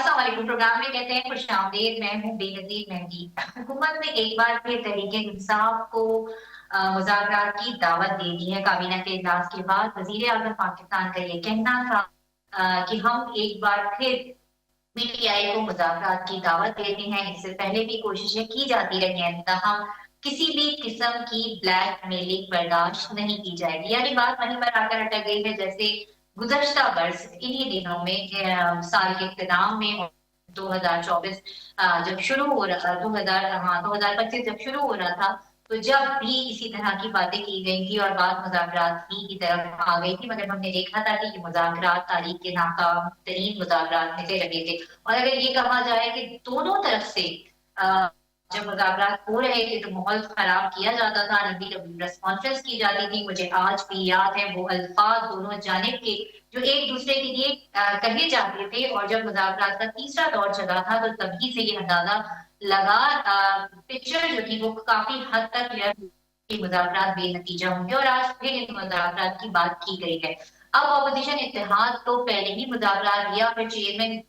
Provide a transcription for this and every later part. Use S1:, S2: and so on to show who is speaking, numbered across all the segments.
S1: السلام علیکم پروگرام میں کہتے ہیں خوش آمدید. میں ہوں بے نظیر مہندی. حکومت نے ایک بار پھر تحریک انصاف کو مذاکرات کی دعوت دے دی ہے. کابینہ کے اجلاس کے بعد وزیر اعظم پاکستان کا یہ کہنا تھا کہ ہم ایک بار پھر پی ٹی آئی کو مذاکرات کی دعوت دیتے ہیں. اس سے پہلے بھی کوششیں کی جاتی رہی ہیں, تاہم کسی بھی قسم کی بلیک میلنگ برداشت نہیں کی جائے گی. یعنی بات وہیں پر آ کر اٹک گئی ہے جیسے گزشتہ برس انہی دنوں میں سال کے اختتام میں 2024 جب شروع ہو رہا تھا 2025 جب شروع ہو رہا تھا, تو جب بھی اسی طرح کی باتیں کی گئی تھی اور بات مذاکرات کی طرف آ گئی تھی, مگر ہم نے دیکھا تھا کہ یہ مذاکرات تاریخ کے ناکام ترین مذاکرات میں سے رہے تھے. اور اگر یہ کہا جائے کہ دونوں طرف سے جب مذاکرات ہو رہے تھے تو ماحول خراب کیا جاتا تھا, لمبی لمبی پریس کانفرنس کی جاتی تھی. مجھے آج بھی یاد ہے وہ الفاظ دونوں جانب کے جو ایک دوسرے کے لیے کہے جاتے تھے, اور جب مذاکرات کا تیسرا دور چلا تھا تو تبھی سے یہ اندازہ لگا پکچر جو تھی وہ کافی حد تک مذاکرات بے نتیجہ ہوں گے, اور آج پھر ان مذاکرات کی بات کی گئی ہے. اب اپوزیشن اتحاد تو پہلے ہی مذاکرات دیا, پھر چیئرمین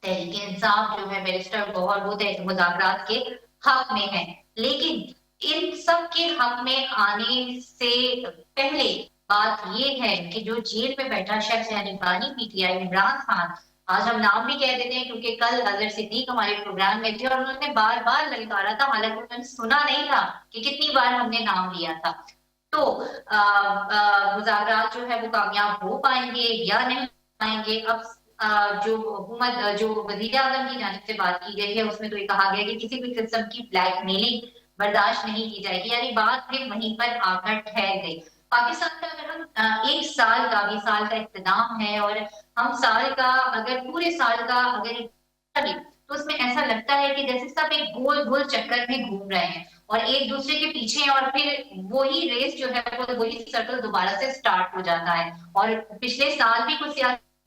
S1: تحریک انصاف جو ہے بیرسٹر گوہر وہ مذاکرات کے حق میں ہے. لیکن ان سب کے حق میں آنے سے پہلے بات یہ ہے کہ جو جیل میں بیٹھا شخص یعنی بانی P T I Imran Khan, آج ہم نام بھی کہہ دیتے ہیں کیونکہ کل اظہر صدیق ہمارے پروگرام میں تھے اور انہوں نے بار بار للکارا تھا, حالانکہ انہوں نے سنا نہیں تھا کہ کتنی بار ہم نے نام لیا تھا. تو مذاکرات جو ہے وہ کامیاب ہو پائیں گے یا نہیں پائیں گے. اب جو حکومت جو وزیر اعظم کی جانب سے بات کی گئی ہے اس میں تو یہ کہا گیا کہ کسی بھی قسم کی بلیک میلنگ برداشت نہیں کی جائے گی. یعنی بات پھر وہیں پر آ کر ٹھہر گئی. پاکستان کا اگر ہم ایک سال کا بھی سال کا اختتام ہے اور ہم سال کا اگر پورے سال کا اگر تو اس میں ایسا لگتا ہے کہ جیسے سب ایک گول گول چکر میں گھوم رہے ہیں اور ایک دوسرے کے پیچھے, اور پھر وہی ریس جو ہے وہی سرکل دوبارہ سے سٹارٹ ہو جاتا ہے. اور پچھلے سال بھی کچھ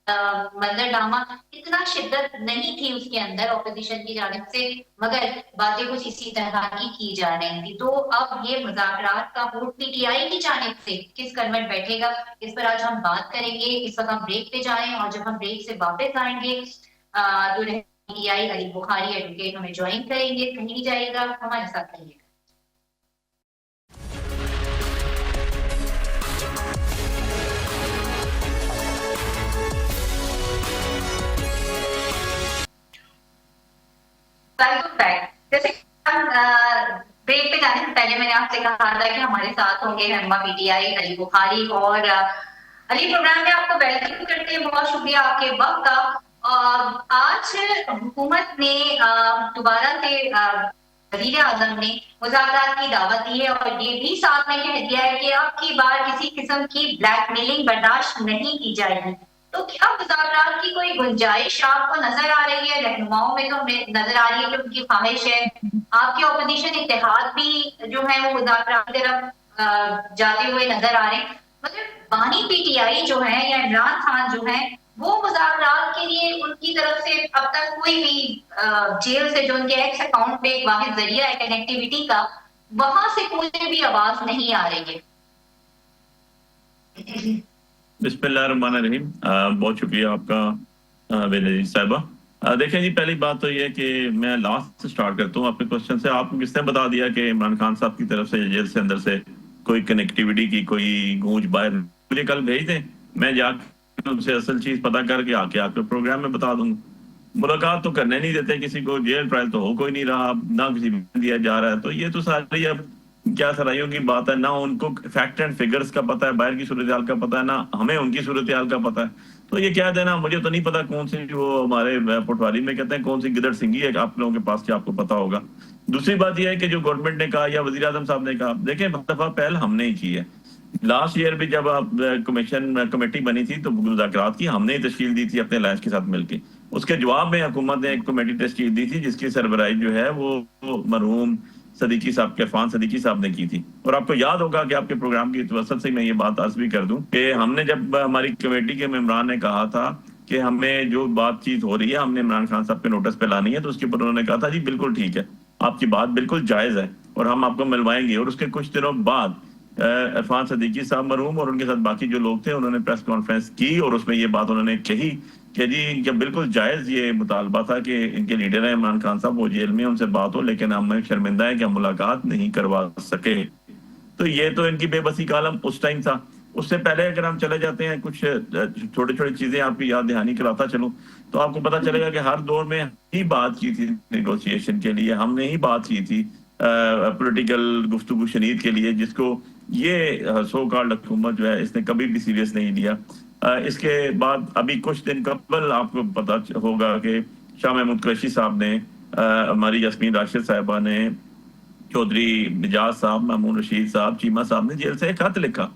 S1: منظر ڈرامہ اتنا شدت نہیں تھی اس کے اندر اپوزیشن کی جانب سے, مگر باتیں کچھ اسی طرح کی جا رہی تھی. تو اب یہ مذاکرات کا ووٹ پی ٹی آئی کی جانب سے کس کنوٹ بیٹھے گا, اس پر آج ہم بات کریں گے. اس وقت ہم بریک پہ جائیں اور جب ہم بریک سے واپس آئیں گے تو P T I Ali Bukhari advocate ہمیں جوائن کریں گے. کہیں نہیں جائے گا, ہمارے ساتھ رہیے گا. جیسے بریک پہ جانے سے پہلے میں نے آپ سے کہا تھا کہ ہمارے ساتھ ہوں گے رہنما پی ٹی آئی علی بخاری, اور علی پروگرام میں آپ کو ویلکم کرتے ہیں. بہت شکریہ آپ کے وقت کا. آج حکومت نے دوبارہ سے وزیر اعظم نے مذاکرات کی دعوت دی ہے اور یہ بھی ساتھ میں کہہ دیا ہے کہ اب کی بار کسی قسم کی بلیک میلنگ برداشت نہیں کی جائے گی. تو کیا مذاکرات کی کوئی گنجائش آپ کو نظر آ رہی ہے؟ رہنماؤں میں تو ہمیں نظر آ رہی ہے کہ ان کی خواہش ہے. آپ کے اپوزیشن اتحاد بھی جو ہے وہ مذاکرات کی طرف جاتے ہوئے نظر آ رہے ہیں, مگر بانی پی ٹی آئی جو ہے یا عمران خان جو ہے وہ مذاکرات کے لیے ان کی طرف سے اب تک کوئی بھی جیل سے جو ان کے ایکس اکاؤنٹ پہ ایک واحد ذریعہ ہے کنیکٹیویٹی کا, وہاں سے کوئی بھی آواز نہیں آ رہی ہے.
S2: بسم اللہ الرحمن الرحیم. بہت شکریہ آپ کا بے نظیر صاحبہ. دیکھیں جی, پہلی بات تو یہ کہ میں لاسٹ سے سٹارٹ کرتا ہوں اپنے کوشچن سے. آپ کو کس نے بتا دیا کہ عمران خان صاحب کی طرف سے جیل سے اندر سے کوئی کنیکٹیویٹی کی کوئی گونج باہر مجھے کل بھیج دیں, میں جا کے ان سے اصل چیز پتہ کر کے آ کے آپ کے پروگرام میں بتا دوں. ملاقات تو کرنے نہیں دیتے کسی کو, جیل ٹرائل تو ہو کوئی نہیں رہا, نہ کسی دیا جا رہا ہے. تو یہ تو ساری اب کیا سرائیوں کی بات ہے, نہ ان کو فیکٹ اینڈ فگرز کا پتہ ہے, باہر کی صورتحال کا پتہ ہے, نہ ہمیں ان کی صورتحال کا پتہ ہے. تو یہ کیا دینا, مجھے تو نہیں پتا کون سی وہ ہمارے پٹواری میں کہتے ہیں کون سی گدڑ سنگھی ہے آپ لوگوں کے پاس, کیا آپ کو پتا ہوگا. دوسری بات یہ ہے کہ جو گورنمنٹ نے کہا یا وزیر اعظم صاحب نے کہا, دیکھیں دفعہ پہل ہم نے ہی کی ہے. لاسٹ ایئر بھی جب کمیٹی بنی تھی تو مذاکرات کی ہم نے ہی تشکیل دی تھی اپنے الائنس کے ساتھ مل کے. اس کے جواب میں حکومت نے ایک کمیٹی تشکیل دی تھی جس کی سربراہی جو ہے وہ مرحوم صدیقی صاحب, عرفان صدیقی صاحب نے کی تھی. اور آپ کو یاد ہوگا کہ آپ کے پروگرام کی توسط سے میں یہ بات عرض بھی کر دوں کہ ہم نے جب ہماری کمیٹی کے ممبران نے کہا تھا کہ ہمیں جو بات چیت ہو رہی ہے ہم نے عمران خان صاحب کے نوٹس پہ لانی ہے, تو اس کے اوپر انہوں نے کہا تھا جی بالکل ٹھیک ہے, آپ کی بات بالکل جائز ہے اور ہم آپ کو ملوائیں گے. اور اس کے کچھ دنوں بعد عرفان صدیقی صاحب مرحوم اور ان کے ساتھ باقی جو لوگ تھے انہوں نے پریس کانفرنس کی اور اس میں یہ بات انہوں نے کہی کہ جی इनका बिल्कुल जायज़ ये मुतालबा था कि इनके लीडर हैं इमरान खान साहब, वो जेल में, उनसे बात हो, लेकिन हम शर्मिंदा है कि हम मुलाकात नहीं करवा सके। तो ये तो इनकी बेबसी का आलम उस टाइम था। उससे पहले अगर हम चले जाते हैं, कुछ छोटी-छोटी चीज़ें आपकी याद दहानी कराता चलूँ, तो आपको पता चलेगा कि हर दौर में ही बात की थी नेगोशिएशन के लिए, हमने ही बात की थी पॉलिटिकल गुफ्तगू शनीद के लिए, जिसको ये सो कॉल्ड हुकूमत जो है इसने कभी भी सीरियस नहीं लिया। इसके बाद अभी कुछ दिन कबल आपको पता होगा कि शाह महमूद कुरैशी साहब ने, हमारी यास्मीन राशिद साहिबा ने, चौधरी मिजाज साहब, मामून रशीद साहब, चीमा साहब ने जेल से एक खत लिखा,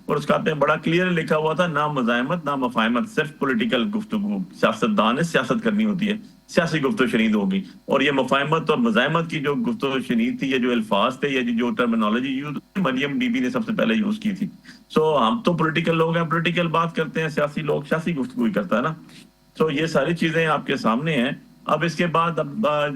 S2: और उस खत में बड़ा क्लियर लिखा हुआ था, ना मज़ाहमत ना मफाहमत, सिर्फ पॉलिटिकल गुफ्तगू। सियासतदान है, सियासत करनी होती है, सियासी गुफ्तगू शनीद होगी। और ये मफाहमत और मज़ाहमत की जो गुफ्तगू शनीद थी, ये जो अल्फाज थे, ये जो टर्मिनोलॉजी यूज मरियम बीबी ने सबसे पहले यूज की थी। सो हम तो पॉलिटिकल लोग हैं, पॉलिटिकल बात करते हैं, सियासी लोग सियासी गुफ्तगू ही करता है ना। सो ये सारी चीजें आपके सामने हैं। अब इसके बाद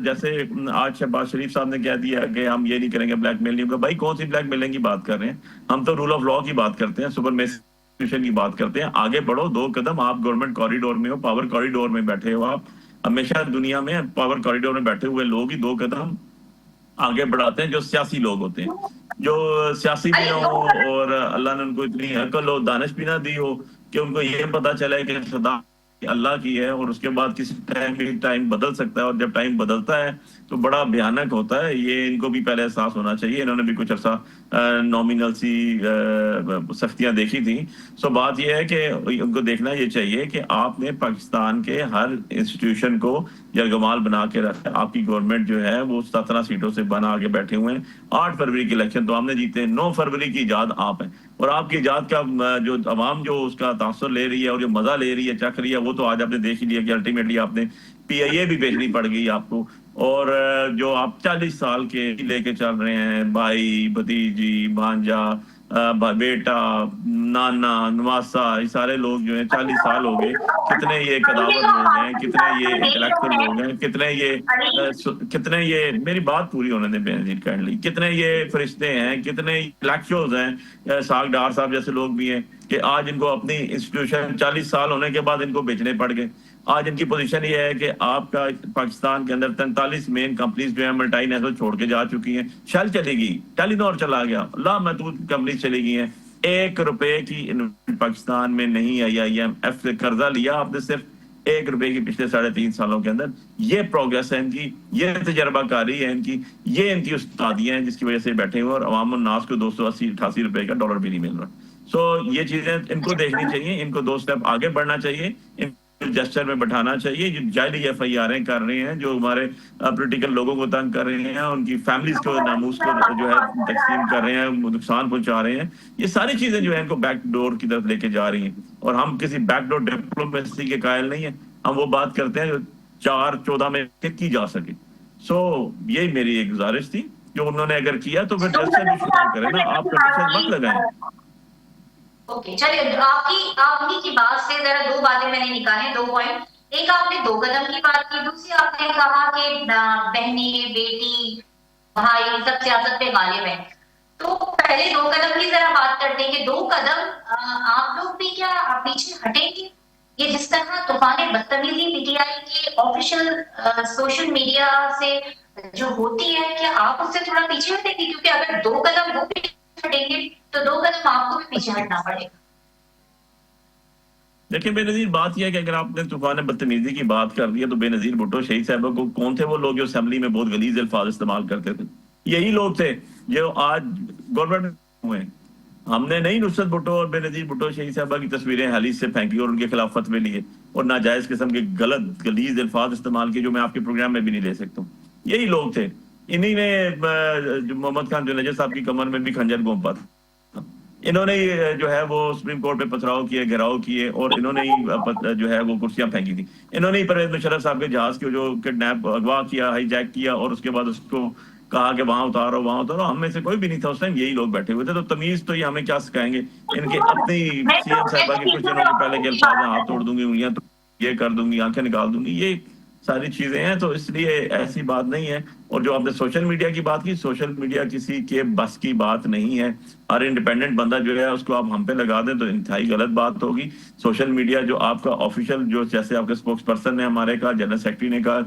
S2: जैसे आज शहबाज शरीफ साहब ने कह दिया कि हम ये नहीं करेंगे, ब्लैकमेल नहीं होगा। भाई कौन सी ब्लैकमेलिंग की बात कर रहे हैं? हम तो रूल ऑफ लॉ की बात करते हैं, सुपरमेशन की बात करते हैं। आगे बढ़ो 2 कदम, आप गवर्नमेंट कॉरिडोर में हो, पावर कॉरिडोर में बैठे हो। आप हमेशा दुनिया में पावर कॉरिडोर में बैठे हुए लोग ही 2 कदम आगे बढ़ाते हैं, जो सियासी लोग होते हैं, जो सियासी भी हो और अल्लाह ने उनको इतनी अकल हो, दानिश भी ना दी हो कि उनको ये पता चले कि खुदा अल्लाह की है, और उसके बाद किसी टाइम भी टाइम बदल सकता है, और जब टाइम बदलता है तो बड़ा भयानक होता है। ये इनको भी पहले एहसास होना चाहिए। इन्होंने भी कुछ अर्सा नॉमिनल सी सख्तियां देखी थी। सो बात यह है कि उनको देखना ये चाहिए कि आपने पाकिस्तान के हर इंस्टीट्यूशन को यरगमाल बना के रखा। आपकी गवर्नमेंट जो है वो 17 सीटों से बना के बैठे हुए हैं। 8 फरवरी की इलेक्शन तो हमने जीते, 9 फरवरी की ईजाद आप है, और आपकी ईजाद का जो अवाम जो उसका तासुर ले रही है और जो मजा ले रही है, चख रही है, वो तो आज आपने देख ही लिया कि अल्टीमेटली आपने PIA भी बेचनी पड़ गई आपको। और जो आप 40 साल के लेके चल रहे हैं, भाई, भतीजी, भांजा, बेटा, नाना, नवासा, ये सारे लोग जो हैं 40 साल हो गए। कितने ये कदावर लोग हैं, कितने ये इंटेलेक्चुअल लोग हैं, कितने ये मेरी बात पूरी होने दें बेनजीर काइंडली, कितने ये फरिश्ते हैं, कितने इंटेलेक्चुअल्स हैं, साग डार साहब जैसे लोग भी हैं, कि आज इनको अपनी इंस्टीट्यूशन 40 साल होने के बाद इनको बेचने पड़ गए। आज इनकी पोजीशन ये है कि आपका पाकिस्तान के अंदर 43 मेन कंपनीज जो है मल्टी नेशनल छोड़ के जा चुकी हैं। शेल चली गई, टेलीनॉर चला गया, लामहदूद कंपनीज चली गई हैं। 1 रुपए की पाकिस्तान में नहीं IIMF से कर्जा लिया आपने, सिर्फ 1 रुपए की पिछले 3.5 सालों के अंदर। ये प्रोग्रेस है इनकी, ये तजर्बाकारी है इनकी, ये इनकी उस्तादियां हैं जिसकी वजह से बैठे हुए, और अवाम नास को 280-88 रुपए का डॉलर भी नहीं मिल रहा। सो ये चीजें इनको देखनी चाहिए, इनको 2 स्टेप आगे बढ़ना चाहिए, जस्टर में बैठाना चाहिए। जो जाली FIR कर रहे हैं, जो हमारे पॉलिटिकल लोगों को तंग कर रहे हैं, उनकी फैमिलीज को, नामूस को जो है तकसीम कर रहे हैं, नुकसान पहुंचा रहे हैं, ये सारी चीजें जो है इनको बैक डोर की तरफ लेके जा रही हैं। और हम किसी बैक डोर डिप्लोमेसी के कायल नहीं है, हम वो बात करते हैं जो 4-14 में की जा सके। सो यही मेरी एक गुजारिश थी, जो उन्होंने अगर किया तो फिर जस्टर भी शुरू करें ना, आप कंडीशन मत लगाएं।
S1: ओके, चलिए आपकी की बात से जरा 2 बातें मैंने निकाली, 2 पॉइंट। एक, आपने 2 कदम की बात की, दूसरी आपने कहा कि बहनी, बेटी, भाई सब सियासत पे गालिब है। तो पहले 2 कदम की जरा बात करते हैं कि 2 कदम आप लोग भी क्या पीछे हटेंगे? ये जिस तरह तूफान बदतमीजी PTI के ऑफिशियल सोशल मीडिया से जो होती है, क्या आप उससे थोड़ा पीछे हटेंगे? क्योंकि अगर 2 कदम वो पीछे हटेंगे तो 2 कदम आपको भी पीछे हटना पड़ेगा।
S2: देखिए बेनजीर, बात यह है कि अगर आपने तूफान बदतमीजी की बात कर दी है, तो बेनजीर भुट्टो शहीद साहब को कौन थे वो लोग जो असेंबली में बहुत गलीज अल्फाज इस्तेमाल करते थे? यही लोग थे जो आज गवर्नमेंट हुए। हमने नहीं नुसरत भुट्टो और बेनजीर भुट्टो शहीद साहबा की तस्वीरें हालिस से फेंकी और उनके खिलाफ फतवे लिए और नाजायज किस्म के गलत गलीज अल्फाज इस्तेमाल किए, जो मैं आपके प्रोग्राम में भी नहीं ले सकता हूँ। यही लोग थे। इन्हीं ने मोहम्मद खान जुनेजर साहब की कमर में भी खंजर घोंपा था। इन्होंने जो है वो सुप्रीम कोर्ट पे पथराव किए, घेराव किए, और इन्होंने ही जो है वो कुर्सियां फेंकी थी। इन्होंने ही परवेज मुशर्रफ साहब के जहाज को जो किडनैप, अगवा किया, हाईजैक किया, और उसके बाद उसको कहा कि वहां उतारो, वहां उतारो। हम में से कोई भी नहीं था उस टाइम, यही लोग बैठे हुए थे। तो तमीज तो ये हमें क्या सिखाएंगे? इनके अपनी CM साहबा के कुछ दिनों के पहले के अल्फाज, हाथ तोड़ दूंगी, उंगलियां ये कर दूंगी, आंखें निकाल दूंगी, ये ساری چیزیں ہیں، تو اس لیے ایسی بات نہیں ہے۔ اور جو آپ نے سوشل میڈیا کی بات کی، سوشل میڈیا کسی کے بس کی بات نہیں ہے۔ ہر انڈیپینڈنٹ بندہ جو ہے اس کو آپ ہم پہ لگا دیں تو انتہائی غلط بات ہوگی۔ سوشل میڈیا جو آپ کا آفیشیل، جو جیسے آپ کے اسپوکس پرسن نے ہمارے کہا، جنرل سیکرٹری نے کہا،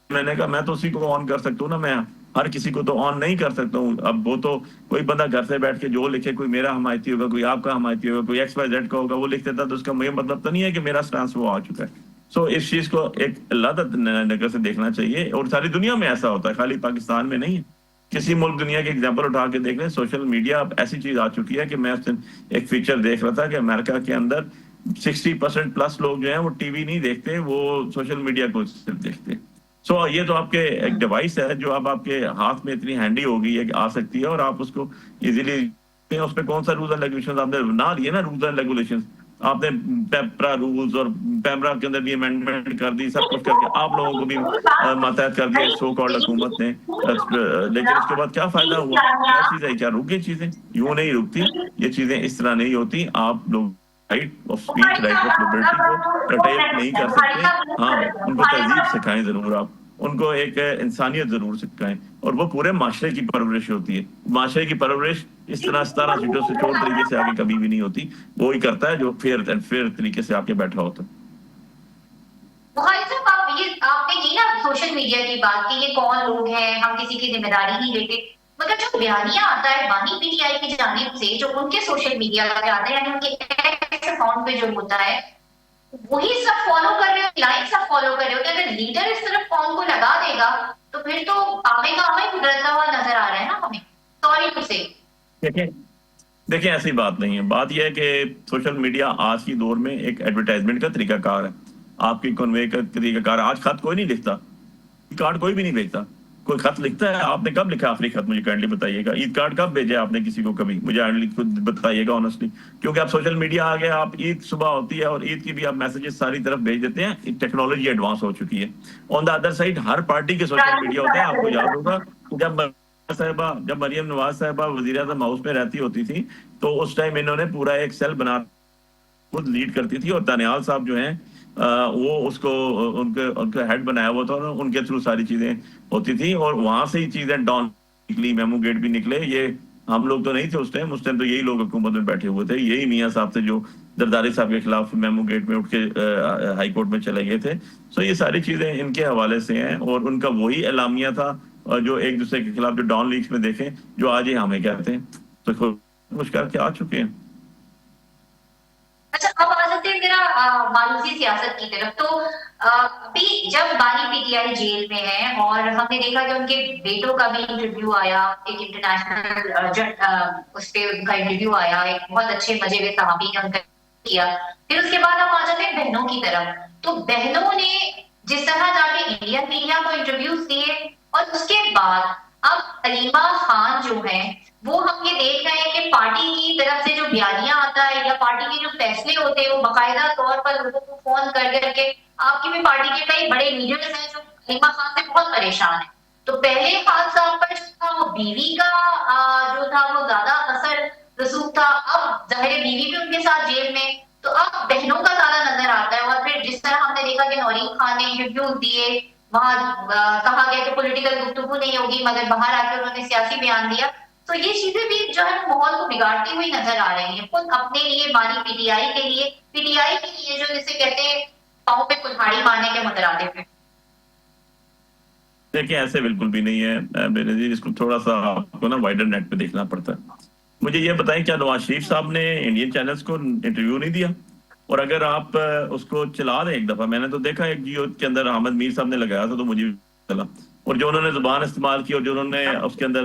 S2: میں نے کہا میں تو اسی کو آن کر سکتا ہوں نا، میں ہر کسی کو تو آن نہیں کر سکتا ہوں۔ اب وہ تو کوئی بندہ گھر سے بیٹھ کے جو لکھے، کوئی میرا حمایتی ہوگا، کوئی آپ کا حمایتی ہوگا، کوئی ایکس وائی زیڈ کا ہوگا، وہ لکھ دیتا، تو اس کا یہ مطلب تو نہیں ہے کہ میرا سٹانس وہ آ چکا ہے۔ سو اس چیز کو ایک اللہ نگر سے دیکھنا چاہیے، اور ساری دنیا میں ایسا ہوتا ہے، خالی پاکستان میں نہیں ہے۔ کسی ملک دنیا کے ایگزامپل اٹھا کے دیکھ لیں، سوشل میڈیا اب ایسی چیز آ چکی ہے کہ میں اس دن ایک فیچر دیکھ رہا تھا کہ امریکہ کے اندر 60% پلس لوگ جو ہیں وہ ٹی وی نہیں دیکھتے، وہ سوشل میڈیا کو صرف دیکھتے ہیں۔ سو یہ تو آپ کے ایک ڈیوائس ہے جو اب آپ کے ہاتھ میں اتنی ہینڈی ہو گئی ہے کہ آ سکتی ہے، اور آپ اس کو ایزیلی، اس پہ کون سا رولز اینڈ ریگولیشن آپ نے بنا لیے نا، رولز اینڈ ریگولیشن آپ نے پیپرا رولز اور پیمرا کے اندر بھی امینڈمنٹ کر دی، سب کچھ کر کے آپ لوگوں کو بھی ماتحت کر دیا سو کالڈ حکومت نے۔ لیکن اس کے بعد کیا فائدہ ہوا؟ کیا چیز ہے؟ کیا رک گئی چیزیں؟ یوں نہیں رکتی یہ چیزیں، اس طرح نہیں ہوتی۔ آپ لوگ right of speech, right of Liberty کو کرٹیل نہیں کر سکتے۔ ہاں، ان کو تہذیب سکھائیں ضرور، آپ ان کو ایک انسانیت ضرور سکھائیں، اور وہ پورے معاشرے کی پرورش ہوتی ہے۔ معاشرے کی پرورش اس طرح 17 سیٹوں سے چور طریقے سے آگے کبھی بھی نہیں ہوتی، وہی کرتا ہے جو فیئر طریقے سے آگے بیٹھا ہوتا ہے۔
S1: آپ نے کی نا سوشل میڈیا کی بات کی، یہ کون لوگ ہیں، ہم کسی کی ذمہ داری نہیں لیتے، مگر جو بیانیہ آتا ہے بانی پی ٹی آئی کی جانب سے، جو ان کے سوشل میڈیا پہ آتے ہیں، یعنی ان کے ایکس اکاؤنٹ پہ جو ہوتا ہے، وہی سب فالو کر رہے ہو، لائن سب فالو کر رہے ہو۔ اگر لیڈر اس طرف قوم کو لگا دے گا تو پھر تو آگے کا آگے گزرتا ہوا نظر آ رہا ہے نا ہمیں، سوری ٹو سے۔
S2: دیکھیں ایسی بات نہیں ہے۔ بات یہ ہے کہ سوشل میڈیا آج کی دور میں ایک ایڈورٹائزمنٹ کا طریقہ کار ہے، آپ کی کنوے کا طریقہ کار ہے۔ آج خط کوئی نہیں لکھتا، کارڈ کوئی بھی نہیں بھیجتا۔ کوئی خط لکھتا ہے؟ آپ نے کب لکھا آخری خط؟ مجھے کائنڈلی بتائیے گا۔ عید کارڈ کب بھیجا آپ نے کسی کو؟ کبھی مجھے خود بتائیے گا آنیسٹلی، کیونکہ اب سوشل میڈیا آ گیا، آپ عید صبح ہوتی ہے اور عید کی بھی آپ میسیجز ساری طرف بھیج دیتے ہیں، ٹیکنالوجی ایڈوانس ہو چکی ہے۔ آن دا ادر سائڈ ہر پارٹی کے سوشل میڈیا ہوتا ہے۔ آپ کو یاد ہوگا جب مریم نواز صاحبہ وزیر اعظم ہاؤس میں رہتی ہوتی تھی تو اس ٹائم انہوں نے پورا ایک سیل بنا خود لیڈ کرتی تھی، اور دانیال صاحب جو ہیں وہ اس کو ان کا ہیڈ بنایا ہوا تھا، اور ان کے تھرو ساری چیزیں ہوتی تھی، اور وہاں سے ہی چیزیں ڈاؤن نکلی، میمو گیٹ بھی نکلے۔ یہ ہم لوگ تو نہیں تھے اس ٹائم تو یہی لوگ حکومت میں بیٹھے ہوئے تھے، یہی میاں صاحب تھے جو زرداری صاحب کے خلاف میمو گیٹ میں اٹھ کے ہائی کورٹ میں چلے گئے تھے۔ سو یہ ساری چیزیں ان کے حوالے سے ہیں، اور ان کا وہی اعلامیہ تھا جو ایک دوسرے کے خلاف جو ڈاؤن لیگس میں دیکھیں، جو آج ہی ہمیں کہتے ہیں، تو کچھ کر کے آ چکے ہیں۔
S1: اچھا، اب آ جاتے ہیں میرا مالوسی سیاست کی طرف۔ تو ابھی جب بانی پی ٹی آئی جیل میں ہے، اور ہم نے دیکھا کہ ان کے بیٹوں کا بھی انٹرویو آیا، ایک انٹرنیشنل اس پہ ان کا انٹرویو آیا، ایک بہت اچھے مزے ہوئے صحافی نے ان کا کیا۔ پھر اس کے بعد ہم آ جاتے ہیں بہنوں کی طرف۔ تو بہنوں نے جس طرح جا کے انڈین میڈیا کو انٹرویوز دیے، اور اس کے بعد اب علیمہ خان جو ہیں وہ ہم یہ دیکھ رہے ہیں کہ پارٹی کی طرف سے جو بیانیہ آتا ہے یا پارٹی کے جو فیصلے ہوتے ہیں وہ باقاعدہ طور پر لوگوں کو فون کر کے، آپ کی بھی پارٹی کے کئی بڑے لیڈرز ہیں جو علیمہ خان سے بہت پریشان ہیں۔ تو پہلے خان صاحب پر جو تھا وہ بیوی کا جو تھا وہ زیادہ اثر رسوخ تھا، اب ظاہر بیوی بھی ان کے ساتھ جیل میں، تو اب بہنوں کا زیادہ نظر آتا ہے۔ اور پھر جس طرح ہم نے دیکھا کہ نورین خان نے انٹرویوز دیے، وہاں کہا گیا کہ پولیٹیکل گفتگو نہیں ہوگی، مگر باہر آ کے انہوں نے سیاسی بیان دیا۔ تو یہ چیزیں بھی جو ہے ماحول کو بگاڑتی ہوئی نظر آ رہی ہیں، خود اپنے لیے بانی پی ٹی آئی کے لیے، پی ٹی آئی کے لیے، جو جسے کہتے ہیں پاؤں پہ کلہاڑی مارنے کے مترادف ہے۔
S2: دیکھیں ایسے بالکل بھی نہیں ہے بے نظیر، اس کو تھوڑا سا آپ کو نا وائڈر نیٹ پہ دیکھنا پڑتا ہے۔ مجھے یہ بتائیں، کیا نواز شریف صاحب نے انڈین چینلز کو انٹرویو نہیں دیا؟ اور اگر آپ اس کو چلا دیں ایک دفعہ، میں نے تو دیکھا ایک جیو کے اندر احمد میر صاحب نے لگایا تھا تو مجھے چلا، اور جو انہوں نے زبان استعمال کی اور جو انہوں نے اس کے اندر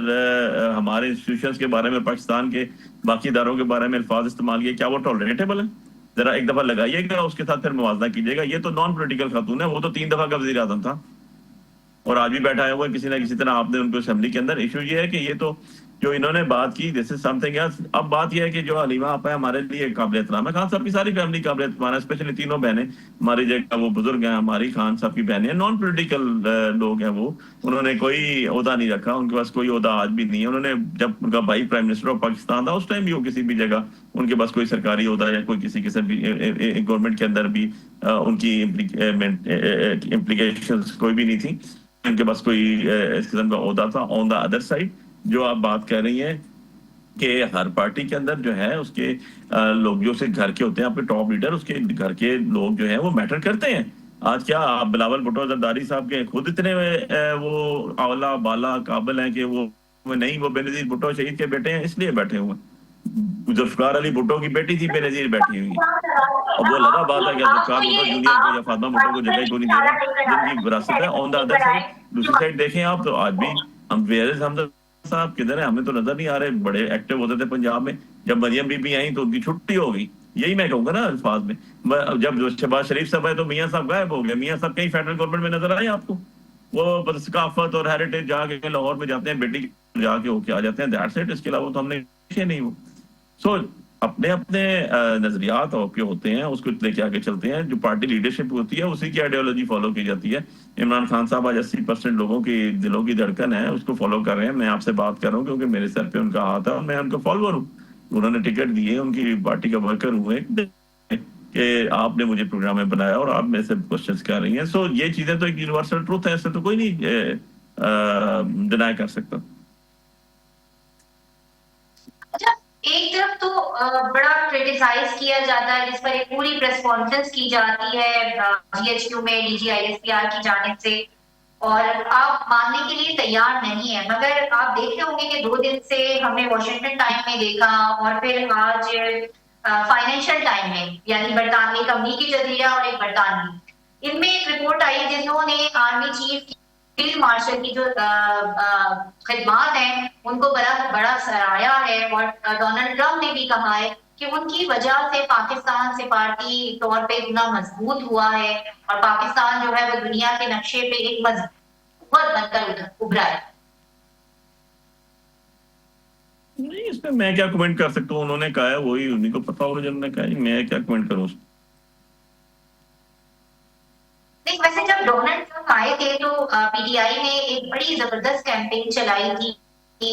S2: ہمارے انسٹیٹیوشنز کے بارے میں، پاکستان کے باقی اداروں کے بارے میں الفاظ استعمال کیے، کیا وہ ٹالریٹیبل ہے؟ ذرا ایک دفعہ لگائیے گا، اس کے ساتھ پھر موازنہ کیجیے گا۔ یہ تو نان پولیٹیکل خاتون ہے، وہ تو 3 دفعہ کا وزیر اعظم تھا، اور آج بھی بیٹھا ہے وہ کسی نہ کسی طرح۔ آپ نے ان کو اسمبلی کے اندر، ایشو یہ ہے کہ یہ تو जो इन्होंने बात की, दिस इज समथिंग एल्स। अब बात यह है कि जो हलीमा आपा है हमारे लिए काबिल एहतराम है, खान साहब की सारी फैमिली काबिल एहतराम है, स्पेशली तीनों बहनें हमारी जगह वो बुजुर्ग हैं, हमारी खान साहब की बहनें हैं, नॉन पॉलिटिकल लोग हैं वो, उन्होंने कोई ओहदा नहीं रखा, उनके पास कोई ओहदा आज भी नहीं है। उन्होंने जब उनका भाई प्राइम मिनिस्टर ऑफ पाकिस्तान था उस टाइम भी वो किसी भी जगह उनके पास कोई सरकारी ओहदा या कोई किसी किस्म भी गवर्नमेंट के अंदर भी उनकी इम्प्लीकेशंस कोई भी नहीं थी, उनके पास कोई इस किस्म का ओहदा था। ऑन द अदर साइड जो आप बात कर रही हैं कि हर पार्टी के अंदर जो है उसके लोग जो उसके घर के होते हैं, आपके टॉप लीडर, उसके घर के लोग जो हैं वो मैटर करते हैं। आज क्या आप बिलावल भुट्टो जरदारी साहब के खुद इतने वो आला बाला काबिल हैं कि वो नहीं, वो बेनजीर भुट्टो शहीद के बेटे हैं इसलिए बैठे हुए। जुल्फकार अली भुट्टो की बेटी थी बेनजीर बैठी हुई, अब वो लगा बात है कि जुल्फकार भुट्टो जूनियर को या फातिमा भुट्टो को जगह को नहीं दे रहा, जिनकी विरासत है। ऑन द अदर साइड, दूसरी साइड देखें आप तो आज भी हम साहब किधर है, हमें तो नजर नहीं आ रहे। बड़े एक्टिव होते थे पंजाब में, जब मरियम बीबी आई तो उनकी छुट्टी हो गई, यही मैं कहूंगा ना अल्फाज में। जब शहबाज शरीफ साहब आए तो मियाँ साहब गायब हो गए। मियाँ साहब कहीं फेडरल गवर्नमेंट में नजर आए आपको? वो सकाफत और हेरिटेज जाके लाहौर में जाते हैं, बेटी जाके होके आ जाते हैं, दैट्स इट। इसके अलावा तो हमने नहीं वो। सो अपने अपने नजरियात और के होते हैं, उसको लेके आगे चलते हैं। जो पार्टी लीडरशिप होती है उसी की आइडियोलॉजी फॉलो की जाती है। इमरान खान साहब आज 80% लोगों की दिलों की धड़कन है, उसको फॉलो कर रहे हैं। मैं आपसे बात कर रहा हूँ क्योंकि मेरे सर पे उनका हाथ है और मैं उनका फॉलोअर हूँ। उन्होंने टिकट दिए, उनकी पार्टी का वर्कर हुए कि आपने मुझे प्रोग्राम में बनाया और आप मेरे से क्वेश्चंस कर रही हैं। सो ये चीजें तो एक यूनिवर्सल ट्रूथ है, ऐसे तो कोई नहीं डिनाई कर सकता।
S1: एक तरफ तो बड़ा क्रिटिसाइज किया जाता है, जिस पर एक पूरी प्रेस कॉन्फ्रेंस की जाती है जीएचक्यू में डीजीआईएसपीआर की जानिब से, और आप मानने के लिए तैयार नहीं है। मगर आप देख रहे होंगे कि 2 दिन से हमने वॉशिंगटन टाइम में देखा और फिर आज फाइनेंशियल टाइम में, यानी बरतानवी, एक अमरीकी जजीरा और एक बरतानवी, इनमें एक रिपोर्ट आई जिन्होंने आर्मी चीफ फील्ड मार्शल की जो खिदमात हैं उनको बड़ा सराहया है। और डोनाल्ड ट्रंप ने भी कहा है कि उनकी वजह से पाकिस्तान सिफारती तौर पे इतना मजबूत हुआ है और पाकिस्तान जो है वो दुनिया के नक्शे पे एक मजबूत बनकर उभरा है।
S2: नहीं, इसमें मैं क्या कमेंट कर सकता हूँ? उन्होंने कहा है, वही उन्हीं को पता होगा जिन्होंने कहा है, मैं क्या कमेंट करूँ?
S1: नहीं, वैसे जब डोनाल्ड ट्रंप आए थे तो पीटीआई ने एक बड़ी जबरदस्त कैंपेन चलाई थी कि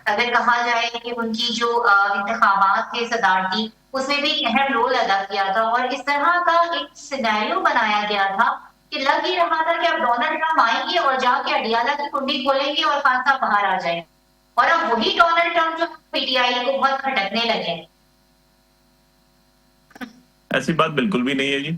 S1: अगर कहा जाए कि उनकी जो इंतखाबात थे सदारती, उसमें भी एक अहम रोल अदा किया था। और इस तरह का एक सिनेरियो बनाया गया था कि लग ही रहा था कि अब डोनाल्ड ट्रंप आएंगे और जाके अडियाला की कुंडी खोलेंगे और खान साहब बाहर आ जाए। और अब वही डोनाल्ड ट्रंप जो पीटीआई को बहुत खटकने लगे।
S2: ऐसी बात बिल्कुल भी नहीं है जी।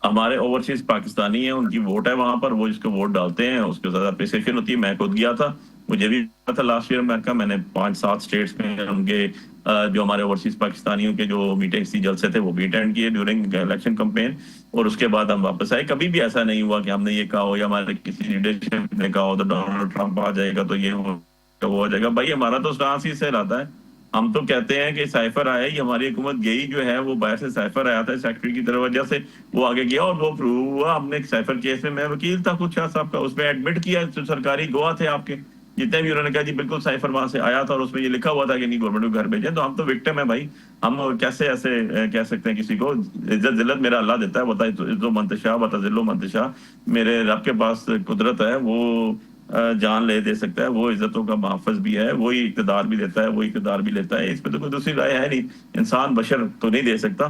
S2: हमारे ओवरसीज पाकिस्तानी हैं, उनकी वोट है वहां पर, वो जिसको वोट डालते हैं उसके ज्यादा अप्रिसिएशन होती है। मैं खुद गया था, मुझे भी पता था लास्ट ईयर अमेरिका, मैंने 5-7 स्टेट्स में उनके जो हमारे ओवरसीज पाकिस्तानियों के जो मीटिंग्स थी, जलसे थे, वो भी अटेंड किए ड्यूरिंग इलेक्शन कैंपेन। और उसके बाद हम वापस आए। कभी भी ऐसा नहीं हुआ कि हमने ये कहा हो या हमारे किसी लीडरशिप ने कहा हो तो डोनाल्ड ट्रंप आ जाएगा तो ये हो जाएगा। भाई हमारा तो स्टांस ही से रहता है, हम तो कहते हैं कि साइफर आया ही, हमारी हुकूमत गई जो है वो बाहर से साइफर आया था सेक्रेटरी की तरफ, वजह से वो आगे गया और वो प्रूव हुआ। हमने एक साइफर केस में, मैं वकील था खुद शाह साहब का, उसमें एडमिट किया, तो सरकारी गवाह थे आपके जितने भी, उन्होंने कहा जी बिल्कुल साइफर वहां से आया था और उसमें ये लिखा हुआ था कि नहीं गवर्नमेंट को घर भेजे। तो हम तो विक्टिम है भाई, हम कैसे ऐसे कह सकते हैं किसी को? इज्जत जिल्लत मेरा अल्लाह देता है, बताए तो मंतशा बताजिल्लो मंतशा, मेरे रब के पास कुदरत है, वो जान ले दे सकता है, वो इज्जतों का मुहाफिज भी है, वही इक़्तिदार भी देता है, वही इक़्तिदार भी लेता है। इस पर तो कोई दूसरी राय है नहीं, इंसान बशर तो नहीं दे सकता।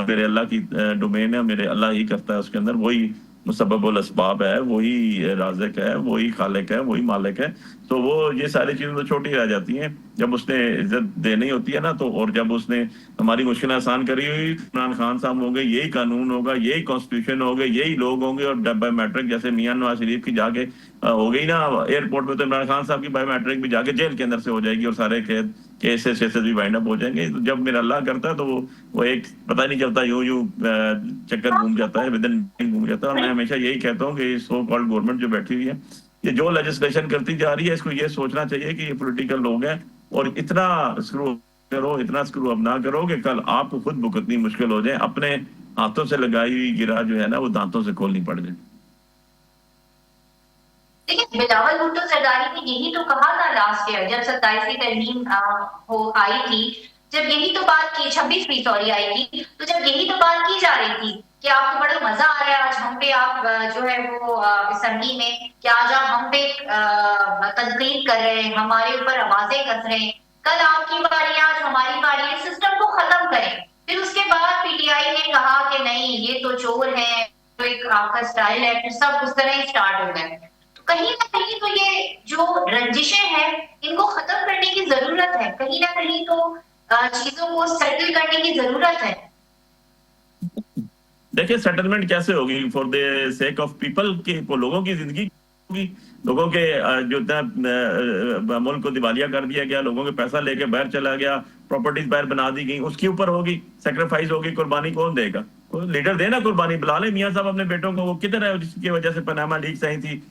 S2: मेरे अल्लाह की डोमेन है, मेरे अल्लाह ही करता है उसके अंदर, वही मुसब्बबुल अस्बाब है, वही राज़िक है, वही खालिक है, वही मालिक है। तो वो ये सारी चीजें तो छोटी रह जाती हैं जब उसने इज्जत देनी होती है ना। तो और जब उसने हमारी मुश्किल आसान करी हुई, इमरान खान साहब होंगे, यही कानून होगा, यही कॉन्स्टिट्यूशन होगा, यही लोग होंगे। और बायोमेट्रिक जैसे मियां नवाज शरीफ की जाके हो गई ना एयरपोर्ट पे, तो इमरान खान साहब की बायोमेट्रिक भी जाके जेल के अंदर से हो जाएगी और सारे केसेस भी वाइंड अप हो जाएंगे। तो जब मेरा अल्लाह करता है तो वो एक पता नहीं चलता, यूं चक्कर घूम जाता है, विदिन घूम जाता है। और मैं हमेशा यही कहता हूँ कि सो कॉल्ड गवर्नमेंट जो बैठी हुई है, ये जो लेजिस्लेशन करती जा रही है, इसको ये सोचना चाहिए कि ये पॉलिटिकल लोग हैं और इतना स्क्रू करो, इतना स्क्रू अप ना करो कि कल आपको खुद भुगतनी मुश्किल हो जाए, अपने हाथों से लगाई हुई गिरा जो है ना वो दांतों से खोलनी पड़ जाए।
S1: देखिए बिलावल भुट्टो सरदारी ने यही तो कहा था लास्ट ईयर जब 27वीं तरमीम हो आई थी, जब यही तो बात की 26वीं सॉरी आई थी, तो जब यही तो बात की जा रही थी कि आपको बड़ा मजा आ रहा है आज हम पे आप जो है वो असेंबली में कि आज आप हम पे तनकीद कर रहे हैं, हमारे ऊपर आवाजें कस रहे हैं, कल आपकी बारी आज हमारी बारी है, सिस्टम को खत्म करें। फिर उसके बाद पीटीआई ने कहा कि नहीं ये तो चोर है, तो एक आपका स्टाइल है, फिर सब उस तरह ही स्टार्ट हो गए। कहीं ना कहीं तो ये जो रंजिशें हैं इनको खत्म करने की जरूरत है, कहीं ना कहीं तो चीजों को सेटल करने की जरूरत है।
S2: देखिए सेटलमेंट कैसे होगी for the sake of people की, लोगों की जिंदगी होगी, लोगों के जो मुल्क को दिवालिया कर दिया गया, लोगों के पैसा लेके बाहर चला गया, प्रॉपर्टीज बाहर बना दी गई, उसके ऊपर होगी, सेक्रीफाइस होगी, कुर्बानी कौन देगा? कोई लीडर देना कुर्बानी, बुला ले मियां साहब अपने बेटों को, वो किधर है जिसकी वजह से पनामा लीक्स आई थी,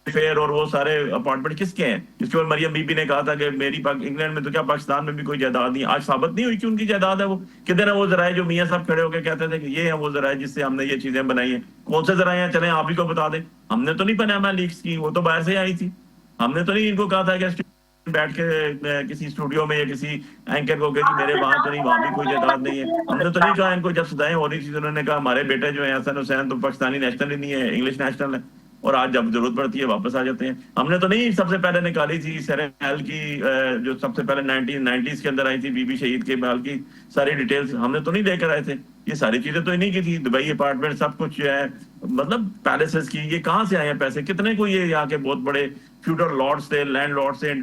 S2: फेयर और वो सारे अपॉइंटमेंट किसके हैं? जिसके ऊपर मरियम बीबी ने कहा था कि मेरी इंग्लैंड में तो क्या पाकिस्तान में भी कोई जायदाद नहीं, आज साबित नहीं हुई कि उनकी जायदाद है। वो किधर है वो जराए जो मियां साहब खड़े होकर कहते थे कि ये है वो जराए जिससे हमने ये चीजें बनाई है? कौन से जराए हैं? चले आप ही को बता दें। हमने तो नहीं पनामा लीक्स की, वो तो बाहर से आई थी। हमने तो नहीं इनको कहा था कि बैठ के किसी स्टूडियो में या किसी एंकर को कि मेरे वहां तो नहीं, वहां भी कोई जायदाद नहीं है। हमने तो नहीं कहा इनको, जब सदाएं हो रही थी तो उन्होंने कहा हमारे बेटे जो है हसन हुसैन तो पाकिस्तानी नेशनल ही नहीं है, इंग्लिश नेशनल है, और आज जब जरूरत पड़ती है वापस आ जाते हैं। हमने तो नहीं सबसे पहले निकाली थी सेरेनाल की जो सबसे पहले 1990s के अंदर आई थी बीबी शहीद के बाल की सारी डिटेल्स, हमने तो नहीं लेकर आए थे। ये सारी चीजें तो इन्हीं की थी, दुबई अपार्टमेंट सब कुछ जो है, मतलब पैलेसेस की, ये कहाँ से आए हैं पैसे? कितने को ये यहाँ के बहुत बड़े फ्यूडर लॉर्ड्स थे, लैंड लॉर्ड्स से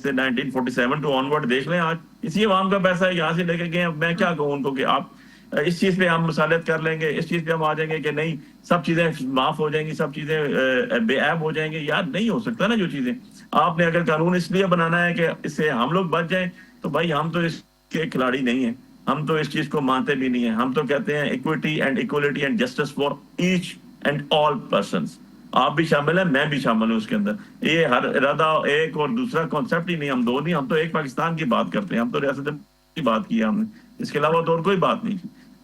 S2: 1947 टू ऑनवर्ड देख लें, आज इसी अवाम का पैसा है, यहाँ से लेके गए। अब मैं क्या कहूँ उनको कि आप इस चीज पे हम मुसालत कर लेंगे, इस चीज पे हम आ जाएंगे कि नहीं सब चीजें माफ हो जाएंगी, सब चीजें बेऐब हो जाएंगी। यार नहीं हो सकता ना। जो चीजें आपने अगर कानून इसलिए बनाना है कि इससे हम लोग बच जाएं, तो भाई हम तो इसके खिलाड़ी नहीं है, हम तो इस चीज को मानते भी नहीं है। हम तो कहते हैं equity and equality and justice for each and all persons. आप भी शामिल है, मैं भी शामिल हूँ उसके अंदर। ये हर इरादा एक और दूसरा कॉन्सेप्ट ही नहीं, हम दो नहीं, हम तो एक पाकिस्तान की बात करते हैं, हम तो रियासत की बात की है हमने, इसके अलावा तो और कोई बात नहीं।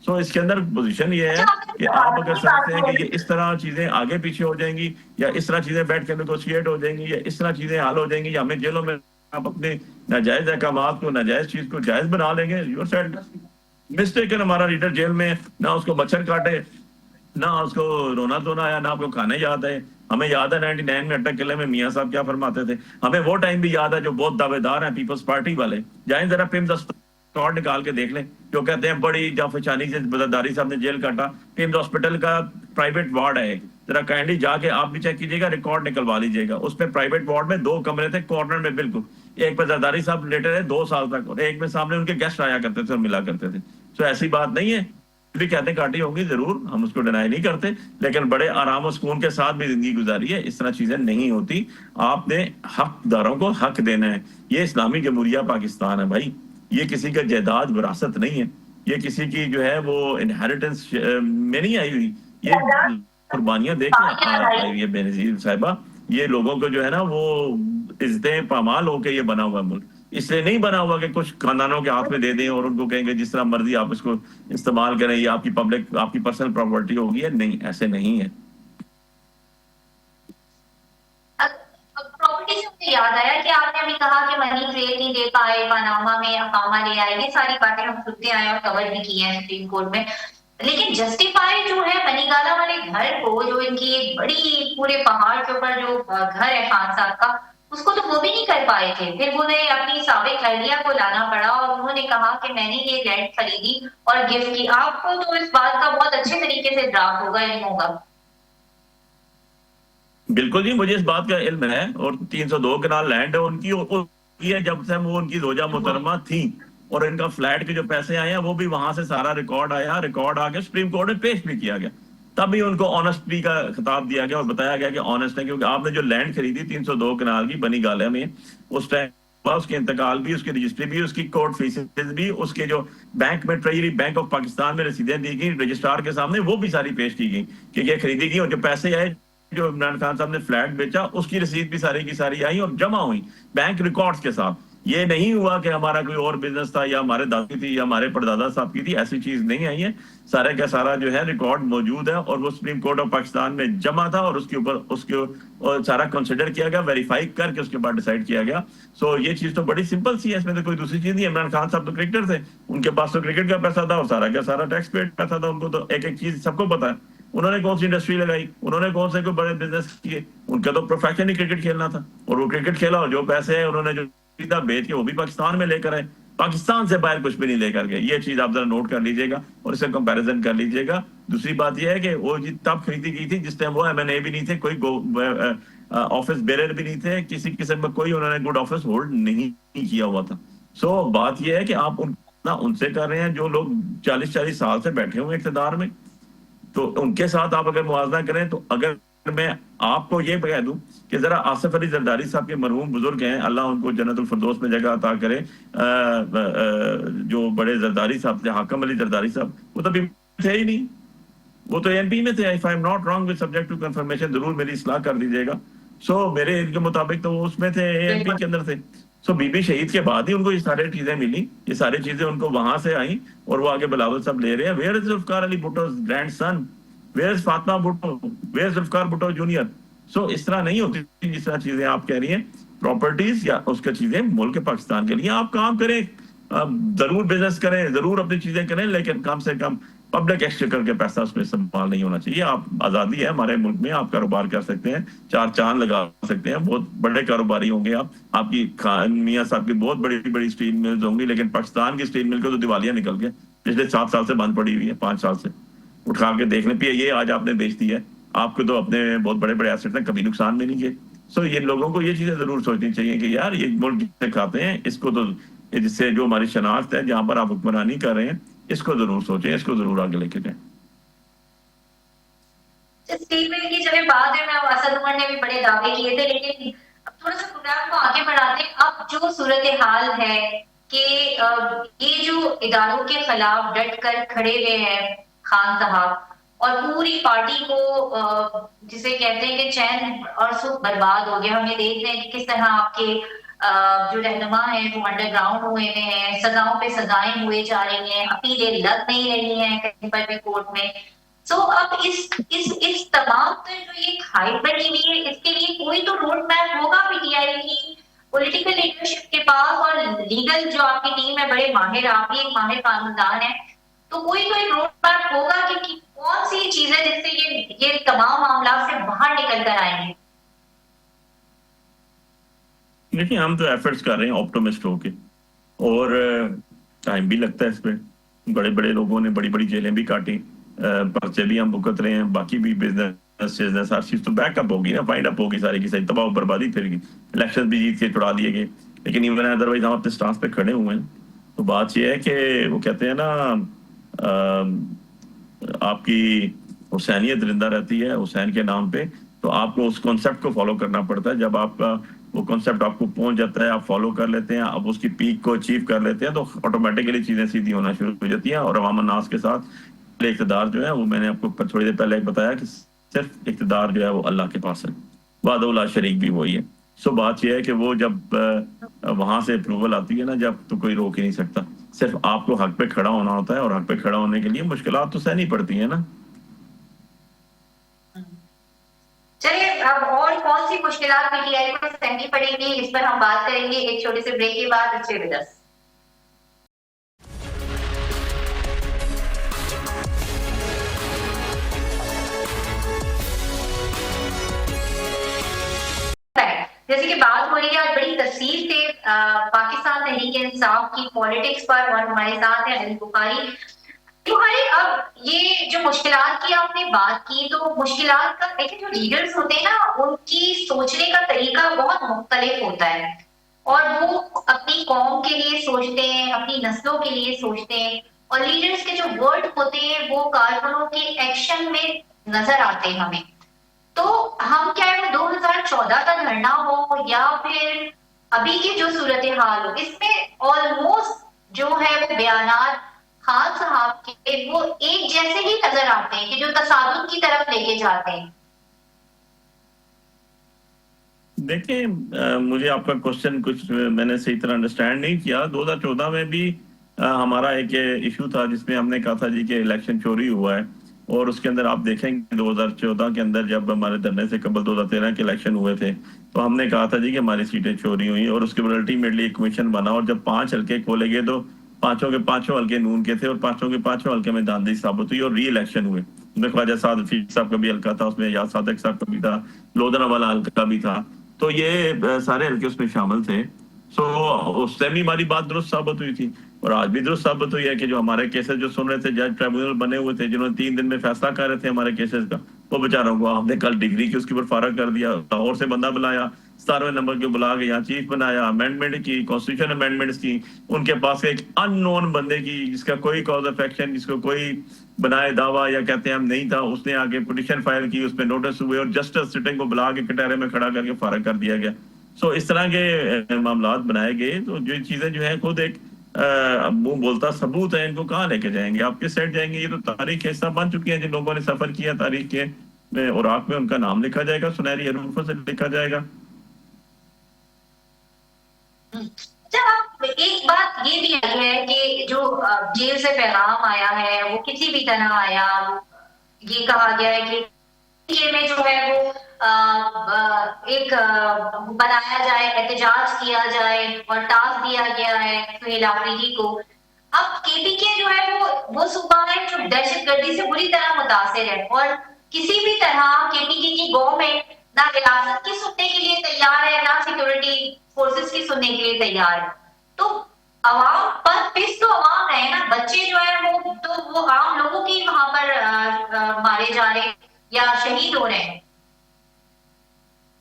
S2: सो इसके अंदर पोजीशन ये है कि आप अगर समझते हैं कि ये इस तरह चीजें आगे पीछे हो जाएंगी, या इस तरह चीजें बैठ के नेगोशिएट हो जाएंगी, या इस तरह चीजें हल हो जाएंगी, या हमें जेलों में आप अपने नाजायज अहकामात को, नाजायज चीज को जायज बना लेंगे, यूर सेड मिस्टेकन। हमारा लीडर जेल में ना उसको मच्छर काटे, ना उसको रोना धोना आया, ना आपको खाने याद है। हमें याद है 99 में अटक किले में मियां साहब क्या फरमाते थे। हमें वो टाइम भी याद है जो बहुत दावेदार हैं पीपल्स पार्टी वाले, जाएं जरा पिम्स रिकॉर्ड निकाल के देख लें, जो कहते हैं बड़ी जाफरशानी से बदादारी साहब ने जेल काटा। पिम्स हॉस्पिटल का प्राइवेट वार्ड है, जरा काइंडली जाके आप भी चेक कीजिएगा, रिकॉर्ड निकलवा लीजिएगा। उसमें प्राइवेट वार्ड में 2 कमरे थे कॉर्नर में बिल्कुल, एक पे जरदारी साहब लेटे रहे 2 साल तक, और एक में सामने उनके गेस्ट आया करते थे और मिला करते थे। तो ऐसी बात नहीं है, भी कहते काटी होंगी जरूर, हम उसको डिनाई नहीं करते, लेकिन बड़े आराम और सुकून के साथ भी जिंदगी गुजारी है। इस तरह चीजें नहीं होती। आपने हकदारों को हक देना है। ये इस्लामी जमहूरिया पाकिस्तान है भाई, ये किसी का जायदाद विरासत नहीं है, ये किसी की जो है वो इनहेरिटेंस में नहीं आई हुई। ये कुर्बानियां देखें आई हुई है बेनजीर साहिबा, ये लोगों को जो है ना वो इज्जतें पामाल होके ये बना हुआ मुल्क इसलिए नहीं बना हुआ कि कुछ खानदानों के हाथ में दे दें और उनको कहेंगे जिस तरह मर्जी आप इसको इस्तेमाल करें, ये आपकी पब्लिक आपकी पर्सनल प्रॉपर्टी होगी। है नहीं, ऐसे नहीं है।
S1: प्रॉपर्टी से मुझे याद आया कि आपने अभी कहा कि मनी ट्रेल नहीं दे पाए, पनामा में अकामा ले आए, ये सारी बातें हम सुनते आए और कवर भी की हैं सुप्रीम कोर्ट में। लेकिन जस्टिफाई जो है बनीगाला वाले घर को, जो इनकी एक बड़ी पूरे पहाड़ के ऊपर जो घर है खान साहब का, उसको तो वो भी नहीं कर पाए थे। फिर उन्हें अपनी साबिक अहलिया को लाना पड़ा और उन्होंने कहा कि मैंने ये लैंड खरीदी और गिफ्ट की। आपको तो इस बात का बहुत अच्छे तरीके से ड्राफ्ट होगा, इल्म होगा।
S2: बिल्कुल जी, मुझे इस बात का इल्म है, और 302 कनाल लैंड है उनकी है, जब से वो उनकी जोजा मोहतरमा थी, और इनका फ्लैट के जो पैसे आए हैं वो भी वहां से सारा रिकॉर्ड आया, रिकॉर्ड आके सुप्रीम कोर्ट में पेश भी किया गया। तभी उनको ऑनेस्टी का खिताब दिया गया और बताया गया कि ऑनेस्ट है, क्योंकि आपने जो लैंड खरीदी 302 कनाल की बनी गाले में, उस टाइम उसके इंतकाल भी, उसकी रजिस्ट्री भी, उसकी कोर्ट फीसेज भी, उसके जो बैंक में ट्रेजरी बैंक ऑफ पाकिस्तान में रसीदें दी गई रजिस्ट्रार के सामने, वो भी सारी पेश की गई कि ये खरीदी गई, और जो पैसे आए जो इमरान खान साहब ने फ्लैट बेचा उसकी रसीद भी सारी की सारी आई और जमा हुई बैंक रिकॉर्ड्स के साथ। یہ نہیں ہوا کہ ہمارا کوئی اور بزنس تھا یا ہمارے دادا کی تھی یا ہمارے پردادا صاحب کی تھی، ایسی چیز نہیں آئی ہے. سارا کا سارا جو ہے ریکارڈ موجود ہے اور وہ سپریم کورٹ آف پاکستان میں جمع تھا اور اس کے اوپر اس کو سارا کنسیڈر کیا گیا، ویریفائی کر کے اس کے بعد ڈیسائیڈ کیا گیا. سو یہ چیز تو بڑی سمپل سی ہے، اس میں تو کوئی دوسری چیز نہیں. عمران خان صاحب تو کرکٹر تھے، ان کے پاس تو کرکٹ کا پیسہ تھا اور سارا کا سارا ٹیکس پیڈ پیسہ تھا. ان کو تو ایک ایک چیز سب کو پتا ہے. انہوں نے کون سی انڈسٹری لگائی، انہوں نے کون سے کوئی بڑے بزنس کیے. ان کا تو پروفیشن ہی کرکٹ کھیلنا تھا اور وہ کرکٹ کھیلا اور جو پیسے ہیں انہوں نے جو بیچ کے وہ بھی پاکستان میں لے کر آئے. پاکستان سے باہر کچھ بھی نہیں لے کر گئے. یہ چیز آپ ذرا نوٹ کر لیجیے گا اور اسے کمپیریزن کر لیجیے گا. دوسری بات یہ ہے کہ وہ تب خریدی گئی تھی جس ٹائم وہ ایم این اے بھی نہیں تھے، کوئی آفس بیرر بھی نہیں تھے، کسی قسم کا کوئی انہوں نے گڈ آفس ہولڈ نہیں کیا ہوا تھا. سو بات یہ ہے کہ آپ ان سے کر رہے ہیں جو لوگ 40 سال سے بیٹھے ہوئے اقتدار میں، تو ان کے ساتھ آپ اگر موازنہ کریں تو اگر میں آپ کو یہ کہہ دوں کہ ذرا آصف علی زرداری صاحب کے مرحوم بزرگ ہیں، اللہ ان کو جنت الفردوس میں جگہ عطا کرے، جو بڑے زرداری صاحب تھے، حاکم علی زرداری صاحب، وہ تو بھی تھے ہی نہیں، وہ تو ایم پی میں تھے. If I am not wrong with subject to confirmation, ضرور میری اصلاح کر دیجیے گا. سو میرے ان کے مطابق تو وہ اس میں تھے، اے ایم پی کے اندر تھے. سو بی بی شہید کے بعد ہی ان کو یہ ساری چیزیں ملی، یہ ساری چیزیں ان کو وہاں سے آئیں اور وہ آگے بلاول صاحب لے رہے ہیں. Where is Zulfiqar Ali Bhutto grandson, where is Fatima Bhutto, where is Zulfiqar Bhutto junior. So اس طرح نہیں ہوتی جس طرح چیزیں آپ کہہ رہی ہیں. پراپرٹیز یا اس کا چیزیں ملک پاکستان کے لیے آپ کام کریں، ضرور بزنس کریں، ضرور اپنی چیزیں کریں، لیکن کم سے کم پبلک ایکسچیکر کے پیسہ اس میں استعمال نہیں ہونا چاہیے. آپ آزادی ہے ہمارے ملک میں، آپ کاروبار کر سکتے ہیں، چار چاند لگا سکتے ہیں، بہت بڑے کاروباری ہوں گے آپ کی میاں صاحب کی بہت بڑی بڑی اسٹیل ملز ہوں گی، لیکن پاکستان کی اسٹیل مل کو تو دیوالیاں نکل گئے، پچھلے 7 سال سے بند پڑی ہوئی ہے، 5 سال سے. اٹھا کے دیکھ لیں، یہ آج آپ نے بیچ دی ہے، آپ کو تو اپنے بہت بڑے بڑے ایسٹ ہیں، کبھی نقصان میں نہیں کیے. سو یہ لوگوں کو یہ چیزیں ضرور سوچنی چاہیے کہ یار یہ ملک سے کھاتے ہیں، اس کو تو جس سے جو ہماری شناخت ہے، جہاں پر آپ حکمرانی کر رہے ہیں، اس کو ضرور سوچیں، اس کو ضرور آگے لے کے جائیں.
S1: اسٹیل مل کی چلے بات ہے، میں اسد عمر نے بھی بڑے دعوے کیے تھے، لیکن اب تھوڑا سا پروگرام کو آگے بڑھاتے ہیں. اب جو صورتحال ہے کہ یہ جو اداروں کے خلاف ڈٹ کر کھڑے ہوئے ہیں خان صاحب اور پوری پارٹی کو جسے کہتے ہیں کہ چین اور سکھ برباد ہو گیا. ہم یہ دیکھ رہے ہیں کہ کس طرح آپ کے جو رہنما ہیں وہ انڈر گراؤنڈ ہوئے ہیں، سزاؤں پہ سزائیں ہوئے جا رہی ہیں، اپیلیں لگ نہیں رہی ہیں کہیں پر بھی کورٹ میں. سو اب اس تمام جو یہ کھائی بنی ہوئی ہے، اس کے لیے کوئی تو روڈ میپ ہوگا پی ٹی آئی کی پولیٹیکل لیڈرشپ کے پاس، اور لیگل جو آپ کی ٹیم ہے بڑے ماہر، آپ بھی ایک ماہر قانوندان ہے، تو کوئی تو ایک روڈ میپ ہوگا کہ کون سی چیزیں جس سے یہ تمام معاملات سے باہر نکل کر آئیں گے.
S2: دیکھیں ہم تو ایفرٹس کر رہے ہیں آپٹومسٹ ہو کے، اور ٹائم بھی لگتا ہے اس پہ. بڑے بڑے لوگوں نے بڑی بڑی جیلیں بھی کاٹی، پرچے بھی ہم بھگت رہے ہیں، باقی بھی بزنس ہر چیز تو بیک اپ ہوگی نا، فائنڈ اپ ہوگی، ساری کی ساری تباہ و بربادی پھر گئی. الیکشن بھی جیت کے چھڑا دیے گئے، لیکن ایون ادروائز ہم اپنے سٹانس پہ کھڑے ہوئے ہیں. تو بات یہ ہے کہ وہ کہتے ہیں نا آپ کی حسینیت زندہ رہتی ہے حسین کے نام پہ، تو آپ کو اس کانسیپٹ کو فالو کرنا پڑتا ہے. جب آپ کا وہ کانسیپٹ آپ کو پہنچ جاتا ہے، آپ فالو کر لیتے ہیں، اب اس کی پیک کو اچیو کر لیتے ہیں، تو آٹومیٹکلی چیزیں سیدھی ہونا شروع ہو جاتی ہیں. اور عوام الناس کے ساتھ اقتدار جو ہے وہ میں نے آپ کو تھوڑی دیر پہلے بتایا کہ صرف اقتدار جو ہے وہ اللہ کے پاس ہے، وحدہ لا شریک بھی وہی ہے. سو بات یہ ہے کہ وہ جب وہاں سے اپروول آتی ہے نا جب، تو کوئی روک ہی نہیں سکتا. صرف آپ کو حق پہ کھڑا ہونا ہوتا ہے، اور حق پہ کھڑا ہونے کے لیے مشکلات تو سہنی پڑتی ہیں نا.
S1: چلیے اب اور کون سی مشکلات پی ٹی آئی کو سہنی پڑے گی، اس پر ہم بات کریں گے ایک چھوٹے سے بریک کے بعد. اچھے ودرس جیسے کہ بات ہو رہی ہے آج بڑی تفصیل سے پاکستان تحریک انصاف کی پالیٹکس پر، اور ہمارے ساتھ ہیں علی بخاری. اب یہ جو مشکلات کی آپ نے بات کی، تو مشکلات کا دیکھیں جو لیڈرز ہوتے ہیں نا، ان کی سوچنے کا طریقہ بہت مختلف ہوتا ہے، اور وہ اپنی قوم کے لیے سوچتے ہیں، اپنی نسلوں کے لیے سوچتے ہیں، اور لیڈرز کے جو ورڈ ہوتے ہیں وہ کارکنوں کے ایکشن میں نظر آتے ہیں ہمیں. تو ہم کیا ہے 2014 کا دھرنا ہو یا پھر ابھی کی جو صورتحال ہو، اس میں آلموسٹ جو ہے وہ بیانات خان صاحب کے وہ ایک جیسے ہی نظر آتے ہیں کہ جو تصادم کی طرف لے کے جاتے ہیں.
S2: देखिए मुझे आपका क्वेश्चन कुछ मैंने सही तरह अंडरस्टैंड नहीं किया। 2014 में भी हमारा एक इशू था जिसमें हमने कहा था जी कि इलेक्शन चोरी हुआ है, और उसके अंदर आप देखेंगे 2014 के अंदर जब हमारे धरने से कबल 2013 के इलेक्शन हुए थे तो हमने कहा था जी कि हमारी सीटें चोरी हुई, और उसके बाद अल्टीमेटली एक कमीशन बना और जब 5 हल्के खोले गए तो पांचों के पांचों हल्के नून के थे और पांचों के पांचों हल्के में धांधली साबित हुई और री इलेक्शन हुए। ख्वाजा साद हफीज साहब का भी हल्का था, उसमें याद सादक साहब का भी था, लोधरा वाला हल्का भी था, तो ये सारे हल्के उसमें शामिल थे। सो उस टाइम भी हमारी बात दुरुस्त साबित हुई थी और आज भी दुरुस्त साबित हुई है कि जो हमारे केसेस जो सुन रहे थे, जज ट्रिब्यूनल बने हुए थे जिन्होंने 3 दिन में फैसला कर रहे थे हमारे केसेस का, वो बेचारों को हमने कल डिग्री की उसके ऊपर फारग कर दिया, लाहौर से बंदा बुलाया, 17वें नंबर के बुला के यहाँ चीफ बनाया, अमेंडमेंट की, कॉन्स्टिट्यूशन अमेंडमेंट्स की, उनके पास एक अननोन बंदे की जिसका कोई कॉज ऑफ एक्शन, जिसको कोई बनाए दावा या कहते हैं हम नहीं था, उसने आके पिटीशन फाइल की, उसमें नोटिस हुए और जस्टिस सिटिंग को बुला के कटहरे में खड़ा करके फारग कर दिया गया। सो इस तरह के मामलात बनाए गए, तो जो चीजें जो है खुद एक मुंह बोलता सबूत है, इनको कहाँ लेके जाएंगे, आप किस साइड जाएंगे? ये तो तारीख के हिस्सा बन चुकी है, जिन लोगों ने सफर किया तारीख के औराक में उनका नाम लिखा जाएगा, सुनहरी हरूफों से लिखा जाएगा।
S1: एक बात ये भी है कि जो जेल से पैगाम आया है वो किसी भी तरह आया, ये कहा गया है कि ये में जो है वो एक बनाया जाए, एहतजाज किया जाए और टास्क दिया गया है सुहेल आफरीदी को। अब केपीके जो है वो सूबा है जो दहशतगर्दी से बुरी तरह मुतासिर है और किसी भी तरह केपीके की गवर्नमेंट ना रियासत की सुनने के लिए तैयार है, ना सिक्योरिटी फोर्सेस की सुनने के लिए तैयार है। तो अवाम पर पिस तो अवाम है ना, बच्चे जो है वो आम लोगों की वहां पर मारे जा रहे या शहीद हो रहे हैं।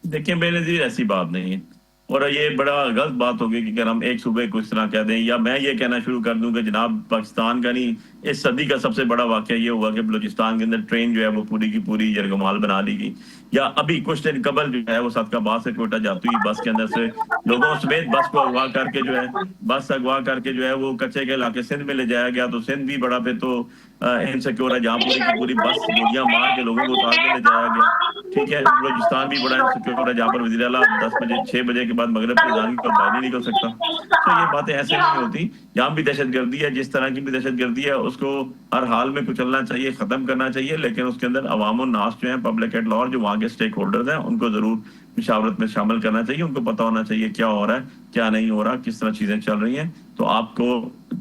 S2: देखिए बेनजीर, ऐसी बात नहीं है और ये बड़ा गलत बात होगी कि अगर हम एक सूबे को इस तरह कह दें या मैं ये कहना शुरू कर दूं कि जनाब पाकिस्तान का नहीं, इस सदी का सबसे बड़ा वाकया ये हुआ कि बलूचिस्तान के अंदर ट्रेन जो है वो पूरी की पूरी यरगमाल बना ली गई, या अभी कुछ दिन कबल जो है वो सदकाबाद से कोयटा जाती हुई बस के अंदर से लोगों समेत बस को अगवा करके जो है वो कच्चे के इलाके सिंध में ले जाया गया। तो सिंध भी बड़ा पे तो इनसिक्योर है, जहाँ पूरी की पूरी बस गोलियां मार के लोगों को उतार के ले जाया गया। ठीक है, बलूचिस्तान भी बड़ा इनसिक्योर है, जहाँ पर वज़ीर आला 10 बजे 6 बजे के बाद मगरिब की अज़ान के बाद बाहर नहीं निकल सकता। तो ये बातें ऐसे नहीं होती। जहाँ भी दहशतगर्दी है, जिस तरह की भी दहशतगर्दी है, उसको हर हाल में कुचलना चाहिए, खत्म करना चाहिए, लेकिन उसके अंदर अवाम और नास जो है, पब्लिक एट लार्ज, जो वहाँ के स्टेक होल्डर्स हैं, उनको जरूर मुशावरत में शामिल करना चाहिए। उनको पता होना चाहिए क्या हो रहा है, क्या नहीं हो रहा, किस तरह चीजें चल रही हैं। तो आपको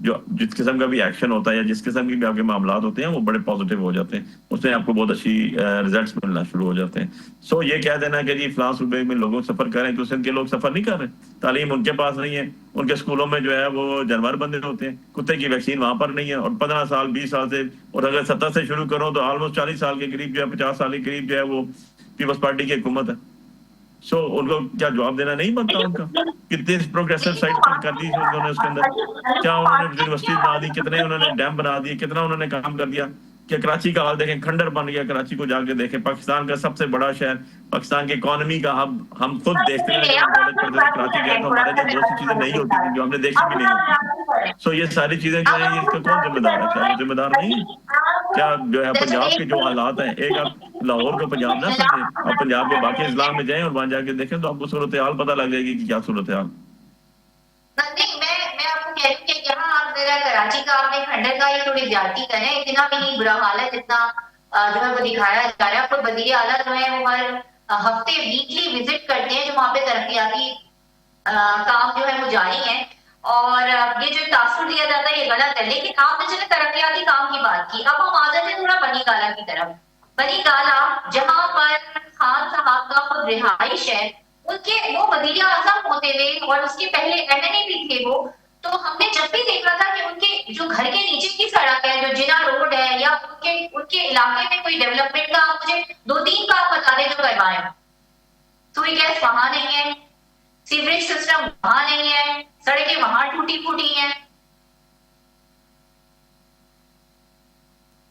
S2: जो जिस किस्म का भी एक्शन होता है या जिस किस्म के भी आपके मामला होते हैं वो बड़े पॉजिटिव हो जाते हैं, उससे आपको बहुत अच्छी रिजल्ट्स मिलना शुरू हो जाते हैं। सो ये कह देना कि जी फलां सूबे में लोग सफर कर रहे हैं, तो सिंध के लोग सफर नहीं कर रहे, तालीम उनके पास नहीं है, उनके स्कूलों में जो है वो जानवर बंदे होते हैं, कुत्ते की वैक्सीन वहां पर नहीं है, और 15 साल 20 साल से, और अगर 70 से शुरू करो तो ऑलमोस्ट 40 साल के करीब जो है, 50 साल के करीब जो है वो पीपल्स पार्टी की हुकूमत है। सो उनको क्या जवाब देना नहीं बनता उनका? कितने प्रोग्रेसिव साइट पर कर दी उन्होंने उसके अंदर, क्या उन्होंने यूनिवर्सिटी बना दी, कितने उन्होंने डैम बना दिए, कितना उन्होंने काम कर दिया। कि कराची का हाल देखें, खंडर बन गया कराची को जाके देखें, पाकिस्तान का सबसे बड़ा शहर, पाकिस्तान की इकोनॉमी का हम खुद देखते हैं, कॉलेज पढ़ते थे कराची गए तो हमारे लिए बहुत सी चीजें नहीं होती थी जो हमने देखी भी नहीं होती। सो ये सारी चीजें जो है इसका कौन जिम्मेदार है? क्या वो जिम्मेदार नहीं है? क्या जो है पंजाब के जो हालात हैं, एक आप लाहौर को पंजाब ना समझे, आप पंजाब के बाकी इस्लाम में जाएं और वहां जाके देखें तो आपको सूरत हाल पता लग जाएगी कि क्या सूरत हाल।
S1: मैं आपको कह रही हूँ कि यहाँ आप जरा कराची का आपने खंडर का ये थोड़ी ज्यादती करें, इतना भी नहीं बुरा हाल है जितना जो है वो दिखाया जा रहा है। आपको वज़ीर आला जो है वो हर हफ्ते वीकली विजिट करते हैं जो वहाँ पे तरक्याती काम जो है वो जारी है, और ये जो तासुर दिया जाता है ये गलत है। लेकिन आपने चले तरक्याती काम की बात की, अब हम आ जाते हैं थोड़ा बनी गाला की तरफ। बनी गाला जहाँ पर खान साहब का खुद रिहाइश है, उनके वो वज़ीर आज़म होते हुए और उसके पहले एमएनए भी थे वो, तो हमने जब भी देखा था कि उनके जो घर के नीचे की सड़क है, जो जिना रोड है, या उनके इलाके में कोई डेवलपमेंट का मुझे 2-3 काम बता दें जो करवाए। सुई गैस वहां नहीं है, सीवरेज सिस्टम वहां नहीं है, सड़कें वहां टूटी फूटी हैं।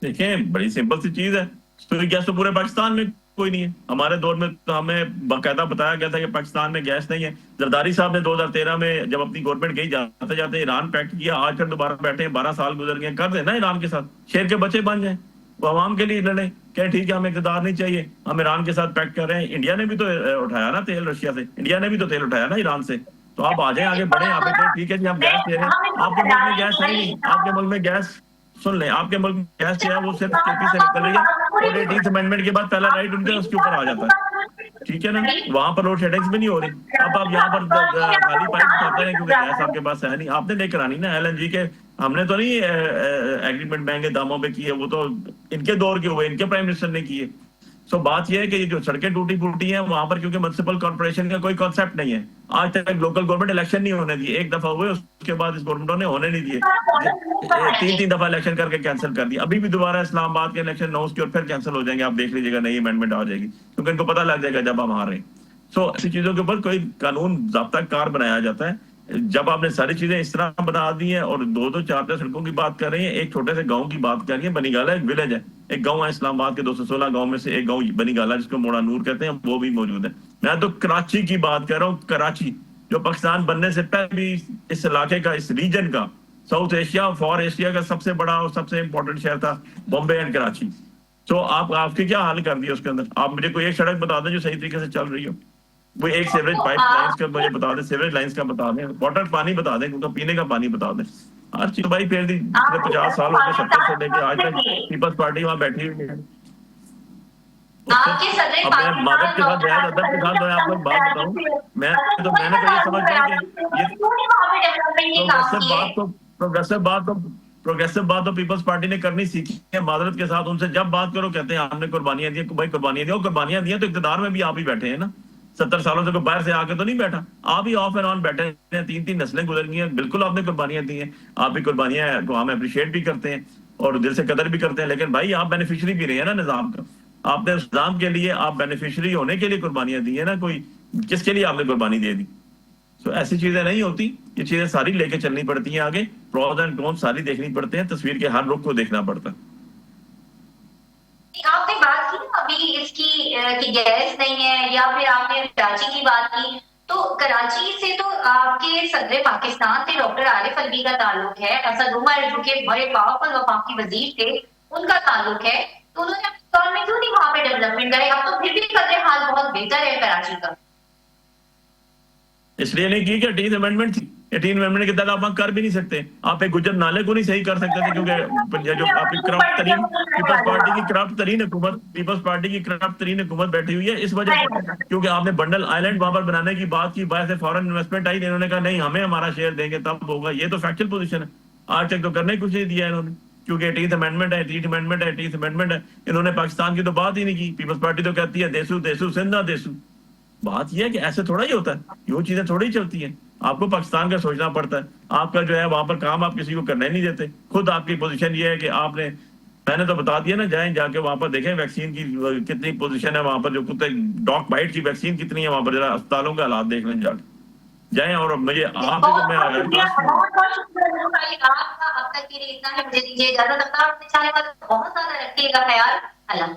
S2: देखें, बड़ी सिंपल सी चीज है, सुई गैस तो पूरे पाकिस्तान में कोई नहीं है। हमारे दौर में तो हमें बाकायदा बताया गया था कि पाकिस्तान में गैस नहीं है। जरदारी साहब ने 2013 में जब अपनी गवर्नमेंट गई, जाते जाते ईरान पैक्ट किया, आज फिर दोबारा बैठे हैं, 12 साल गुजर गए, कर देना ईरान के साथ, शेर के बच्चे बन जाए। वो आवाम के लिए लड़े, क्या ठीक है हमें इक़्तिदार नहीं चाहिए, हम ईरान के साथ पैक्ट कर रहे हैं। इंडिया ने भी तो उठाया ना तेल रशिया से, इंडिया ने भी तो तेल उठाया ना ईरान से। तो आप आ जाए आगे बढ़े, आप कहें ठीक है जी हम गैस दे रहे हैं, आपके मुल्क में गैस है ही नहीं, आपके मुल्क में गैस, सुन लें, आपके मुल्क में गैस जो है वो सिर्फ केपी से निकल रही है, और 18th अमेंडमेंट के बाद पहला राइट उनके उसके ऊपर आ जाता है, ठीक है ना, वहां पर लोड शेडिंग्स भी नहीं हो रही। अब आप यहाँ पर खाली पाइप उठाते हैं क्योंकि गैस आपके पास है नहीं, आपने लेकर आनी ना LNG के, हमने तो नहीं एग्रीमेंट महंगे दामों पे किए, वो तो इनके दौर के हुए, इनके प्राइम मिनिस्टर ने किए। सो बात यह है कि जो सड़कें टूटी फूटी हैं वहां पर क्योंकि म्युनिसिपल कॉर्पोरेशन का कोई कॉन्सेप्ट नहीं है, आज तक लोकल गवर्नमेंट इलेक्शन नहीं होने दिए, एक दफा हुए उसके बाद इस गवर्नमेंटों ने होने नहीं दिए, 3 दफा इलेक्शन करके कैंसिल कर दिया। अभी भी दोबारा इस्लामाबाद के इलेक्शन 9 की और फिर कैंसिल हो जाएंगे, आप देख लीजिएगा, नई अमेंडमेंट आ जाएगी, क्योंकि इनको पता लग जाएगा जब हम हार रहे हैं। सो ऐसी चीजों के ऊपर कोई कानून ज़ाब्ता कार बनाया जाता है। जब आपने सारी चीजें इस तरह बना दी हैं और 2-2 4-4 सड़कों की बात कर रहे हैं, एक छोटे से गांव की बात कर रही है, बनीगाला एक विलेज है, एक गांव है इस्लामाबाद के 216 गांव में से एक गांव बनीगाला जिसको मोड़ा नूर कहते हैं, वो भी मौजूद है। मैं तो कराची की बात कर रहा हूँ, कराची जो पाकिस्तान बनने से पहले भी इस इलाके का, इस रीजन का, साउथ एशिया फॉर एशिया का सबसे बड़ा और सबसे इंपॉर्टेंट शहर था बॉम्बे एंड कराची। तो आपकी क्या हाल कर दिया उसके अंदर? आप मुझे कोई एक सड़क बता दें जो सही तरीके से चल रही हो, वो एक सीवरेज पाइप लाइंस का मुझे बता दें, सीवरेज लाइंस का बता दें, वाटर पानी बता दें, क्योंकि पीने का पानी बता दें, हर चीज भाई फिर दी। 50 साल हो गए 70 से लेके आज तक पीपल्स पार्टी वहां बैठी हुई है। अब मैं मादक के साथ बेहद अदब के साथ मैं आपको बात बताऊं, मैंने तो ये समझता है कि ये प्रोग्रेसिव बात तो पीपल्स पार्टी ने करनी सीखी है। मादरत के साथ उनसे जब बात करो कहते हैं हमने कुर्बानियां दी, भाई कुर्बानियां दी, और कुर्बानियां दी तो इक़्तिदार में भी आप ही बैठे हैं ना, 70 सालों से कोई बाहर से आके तो नहीं बैठा, आप ही ऑफ एंड ऑन बैठे हैं, 3-3 नस्लें गुजर गई हैं, बिल्कुल आपने कुर्बानियां दी हैं, आप ही कुर्बानियां को हम अप्रिशिएट भी करते हैं और दिल से कदर भी करते हैं, लेकिन भाई आप बेनिफिशियरी भी रहे हैं ना निजाम का, आपने उस निजाम के लिए, आप बेनिफिशियरी होने के लिए कुर्बानियां दी है ना, कोई किसके लिए आपने कुर्बानी दे दी? तो ऐसी चीजें नहीं होती, ये चीजें सारी लेके चलनी पड़ती हैं आगे, प्रोज एंड कॉन्स सारी देखनी पड़ते हैं, तस्वीर के हर रुख को देखना पड़ता है।
S1: आपने बात की ना अभी इसकी कि गैस नहीं है, या फिर आपने कराची की बात की, तो कराची से तो आपके सदर पाकिस्तान थे डॉक्टर आरिफ अलवी का ताल्लुक है, असद उमर जो कि बड़े पावरफुल वफाकी वजीर थे उनका ताल्लुक है, तो उन्होंने अपने दौर में क्यों नहीं वहां पे डेवलपमेंट करे? अब तो फिर भी कदर हाल बहुत बेहतर है कराची का।
S2: इसलिए नहीं की कि 18th अमेंडमेंट थी, 18th अमेंडमेंट के तहत आप कर भी नहीं सकते, आप एक गुजर नाले को नहीं सही कर सकते थे, क्योंकि जो आपकी करप्ट तरीन पीपल्स पार्टी की करप्ट तरीन हुकूमत, पीपल्स पार्टी की करप्ट तरीन हुकूमत बैठी हुई है इस वजह से, क्योंकि आपने बंडल आइलैंड वहां पर बनाने की बात की, बाहर से फॉरेन इन्वेस्टमेंट आई, इन्होंने कहा नहीं हमें हमारा शेयर देंगे तब होगा, ये तो फैक्चुअल पोजीशन है, आज तक तो करने कुछ नहीं दिया इन्होंने, क्योंकि 18th अमेंडमेंट है, 18th अमेंडमेंट है, 18th अमेंडमेंट है, इन्होंने पाकिस्तान की तो बात ही नहीं की। पीपल्स पार्टी तो कहती है देसू देसू सिंधा देसू। बात यह है कि ऐसे थोड़ा ही होता है, यूं चीजें थोड़ी ही चलती हैं, आपको पाकिस्तान का सोचना पड़ता है, आपका जो है वहां पर काम आप किसी को करने नहीं देते, खुद आपकी पोजीशन ये है कि आपने, मैंने तो बता दिया ना, जाएं जाके वहां पर देखें वैक्सीन की कितनी पोजीशन है वहां पर, जो कुत्ते डॉग बाइट की वैक्सीन कितनी है वहां पर, जरा अस्पतालों के हालात देख लें जाके जाएं। और मुझे आप तो मैं
S1: बहुत शुक्रिया आपका, अब तक के लिए इतना ही, मुझे दीजिए इजाजत, अपना बहुत ज्यादा रखिएगा ख्याल। अल्लाह।